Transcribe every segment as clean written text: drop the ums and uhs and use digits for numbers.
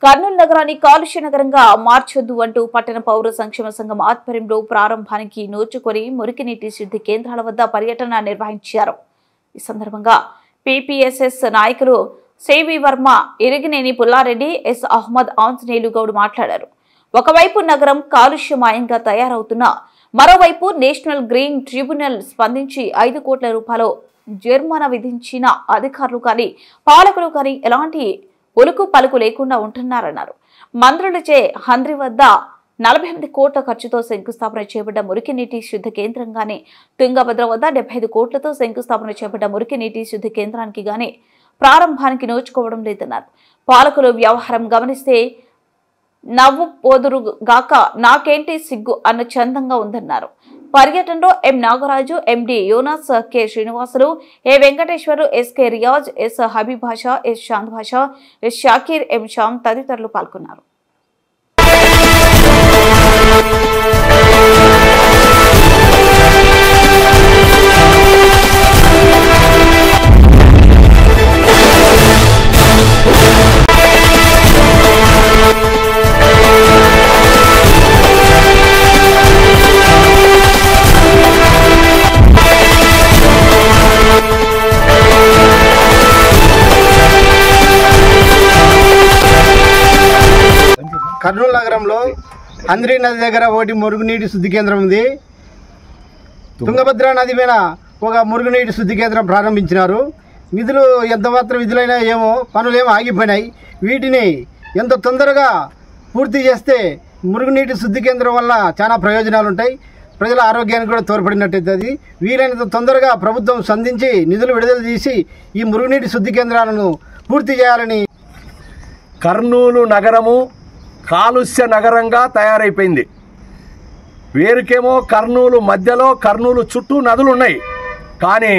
కర్నూలు నగరాన్ని కాలుష్య నగరంగా మార్చొద్దు అంటూ పట్టణ పౌర సంక్షేమ సంఘం ఆధ్వర్యంలో ప్రారంభానికి నోచుకొని మురికినీటి శుద్ధి కేంద్రాల వద్ద పర్యటన నిర్వహించారు. ఈ సందర్భంగా పీపీఎస్ఎస్ నాయకులు సేవి వర్మ, ఇరిగినేని పుల్లారెడ్డి, ఎస్ అహ్మద్, ఆంజనేయులు గౌడ్ మాట్లాడారు. ఒకవైపు నగరం కాలుష్యమయంగా తయారవుతున్నా మరోవైపు నేషనల్ గ్రీన్ ట్రిబ్యునల్ స్పందించి 5 కోట్ల రూపాయలు జరిమానా విధించిన అధికారులు కానీ పాలకులు కానీ ఎలాంటి ఉలుకు పలుకు లేకుండా ఉంటున్నారన్నారు. మంత్రులచే హంద్రి వద్ద 48 కోట్ల ఖర్చుతో శంకుస్థాపన చేపట్ట మురికినీటి శుద్ధి కేంద్రంగానే తుంగభద్ర వద్ద 75 కోట్లతో శంకుస్థాపన చేపట్ట మురికినీటి శుద్ధి కేంద్రానికి గానీ ప్రారంభానికి నోచుకోవడం లేదన్నారు. పాలకులు వ్యవహారం గమనిస్తే నవ్వు పోదురు గాక నాకేంటి సిగ్గు అన్న చందంగా ఉందన్నారు. పర్యటనలో ఎం నాగరాజు, ఎండి యోనాస్, కె శ్రీనివాసులు, ఏ వెంకటేశ్వరు, ఎస్కే రియాజ్, ఎస్ హబీబ్ భాషా, ఎస్ శాంత్ భాషా, ఎస్ షాకీర్, ఎం శ్యామ్ తదితరులు పాల్గొన్నారు. కర్నూలు నగరంలో హంద్రి నది దగ్గర ఒకటి మురుగునీటి శుద్ధి కేంద్రం ఉంది. తుంగభద్ర నది మీద ఒక మురుగునీటి శుద్ధి కేంద్రం ప్రారంభించినారు. నిధులు ఎంత మాత్రం విధులైనా ఏమో పనులేమో ఆగిపోయినాయి. వీటిని ఎంత తొందరగా పూర్తి చేస్తే మురుగునీటి శుద్ధి కేంద్రం వల్ల చాలా ప్రయోజనాలు ఉంటాయి. ప్రజల ఆరోగ్యానికి కూడా తోడ్పడినట్టయితుంది. వీలైనంత తొందరగా ప్రభుత్వం స్పందించి నిధులు విడుదల చేసి ఈ మురుగునీటి శుద్ధి కేంద్రాలను పూర్తి చేయాలని. కర్నూలు నగరము కాలుష్య నగరంగా తయారైపోయింది. వేరుకేమో కర్నూలు మధ్యలో, కర్నూలు చుట్టూ నదులు ఉన్నాయి. కానీ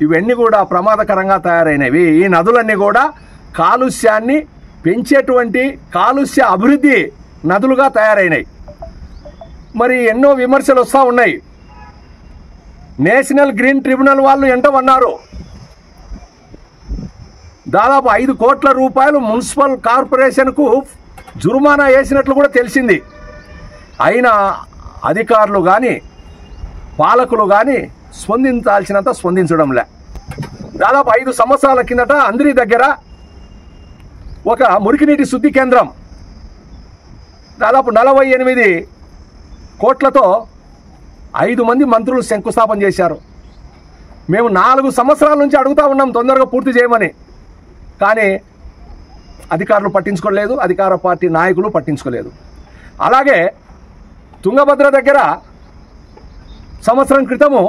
ఇవన్నీ కూడా ప్రమాదకరంగా తయారైనవి. ఈ నదులన్నీ కూడా కాలుష్యాన్ని పెంచేటువంటి కాలుష్య అభివృద్ధి నదులుగా తయారైనాయి. మరి ఎన్నో విమర్శలు వస్తూ ఉన్నాయి. నేషనల్ గ్రీన్ ట్రిబ్యునల్ వాళ్ళు ఎంటవన్నారు. దాదాపు 5 కోట్ల రూపాయలు మున్సిపల్ కార్పొరేషన్కు జుర్మానా వేసినట్లు కూడా తెలిసింది. అయినా అధికారులు కానీ పాలకులు కానీ స్పందించాల్సినంత స్పందించడంలే. దాదాపు 5 సంవత్సరాల కిందట హంద్రి దగ్గర ఒక మురికినీటి శుద్ధి కేంద్రం దాదాపు 48 కోట్లతో 5 మంది మంత్రులు శంకుస్థాపన చేశారు. మేము 4 సంవత్సరాల నుంచి అడుగుతూ ఉన్నాం తొందరగా పూర్తి చేయమని. కానీ అధికారులు పట్టించుకోలేదు, అధికార పార్టీ నాయకులు పట్టించుకోలేదు. అలాగే తుంగభద్ర దగ్గర సంవత్సరం క్రితము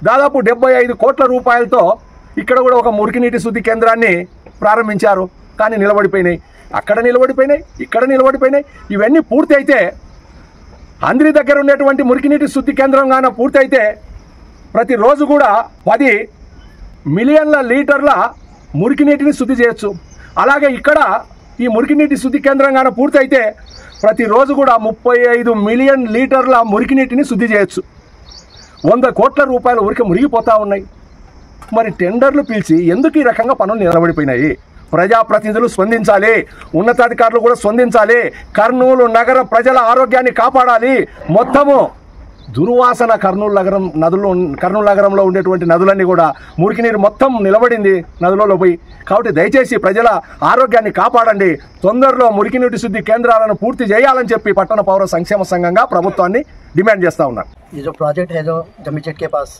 దాదాపు 75 కోట్ల రూపాయలతో ఇక్కడ కూడా ఒక మురికినీటి శుద్ధి కేంద్రాన్ని ప్రారంభించారు. కానీ నిలబడిపోయినాయి. అక్కడ నిలబడిపోయినాయి, ఇక్కడ నిలబడిపోయినాయి. ఇవన్నీ పూర్తి అయితే హంద్రి దగ్గర ఉండేటువంటి మురికినీటి శుద్ధి కేంద్రం కానీ పూర్తి అయితే ప్రతిరోజు కూడా 10 మిలియన్ల లీటర్ల మురికినీటిని శుద్ధి చేయొచ్చు. అలాగే ఇక్కడ ఈ మురికినీటి శుద్ధి కేంద్రం కానీ పూర్తయితే ప్రతిరోజు కూడా 35 మిలియన్ లీటర్ల మురికినీటిని శుద్ధి చేయొచ్చు. 100 కోట్ల రూపాయలు ఊరికి మురిగిపోతూ ఉన్నాయి. మరి టెండర్లు పిలిచి ఎందుకు ఈ రకంగా పనులు నిలబడిపోయినాయి? ప్రజాప్రతినిధులు స్పందించాలి, ఉన్నతాధికారులు కూడా స్పందించాలి. కర్నూలు నగర ప్రజల ఆరోగ్యాన్ని కాపాడాలి. మొత్తము దుర్వాసన కర్నూలు నగరంలో ఉండేటువంటి నదులన్నీ కూడా మురికినీరు మొత్తం నిలబడింది నదులలో పోయి. కాబట్టి దయచేసి ప్రజల ఆరోగ్యాన్ని కాపాడండి. తొందరలో మురికినీటి శుద్ధి కేంద్రాలను పూర్తి చేయాలని చెప్పి పట్టణ పౌర సంక్షేమ సంఘంగా ప్రభుత్వాన్ని డిమాండ్ చేస్తూ ఉన్నారు. ये जो प्रोजेक्ट है जो जमीचट के पास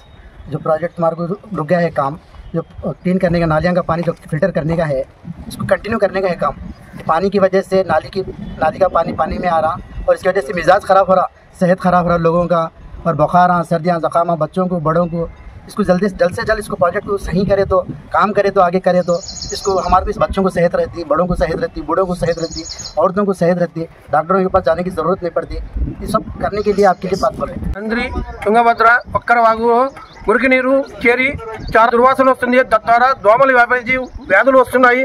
जो प्रोजेक्ट हमारे को रुक गया है काम, जो क्लीन करने का नालियों का पानी जो फिल्टर करने का है, इसको कंटिन्यू करने का है काम. पानी की वजह से नाली का पानी में आ रहा और इसकी वजह से मिजाज ख़राब हो रहा, सेहत ख़राब हो रहा लोगों का, और बुखार, सर्दियाँ, ज़ुकाम, बच्चों को, बड़ों को. इसको जल्द से जल्द इसको प्रोजेक्ट को सही करे तो, काम करे तो, आगे करे तो इसको हमारे भी बच्चों को सेहत रहती, बड़ों को सेहत रहती, बूढ़ों को सेहत रहती, औरतों को सेहत रहती, डॉक्टरों के पास जाने की ज़रूरत नहीं पड़ती. ये सब करने के लिए आपके लिए बात बोल रहे हैं. హంద్రి, తుంగభద్ర, పక్కన వాగు మురికి నీరు చేరి చాలా దుర్వాసన వస్తుంది. తద్వారా దోమలు వ్యాపించి వ్యాధులు వస్తున్నాయి.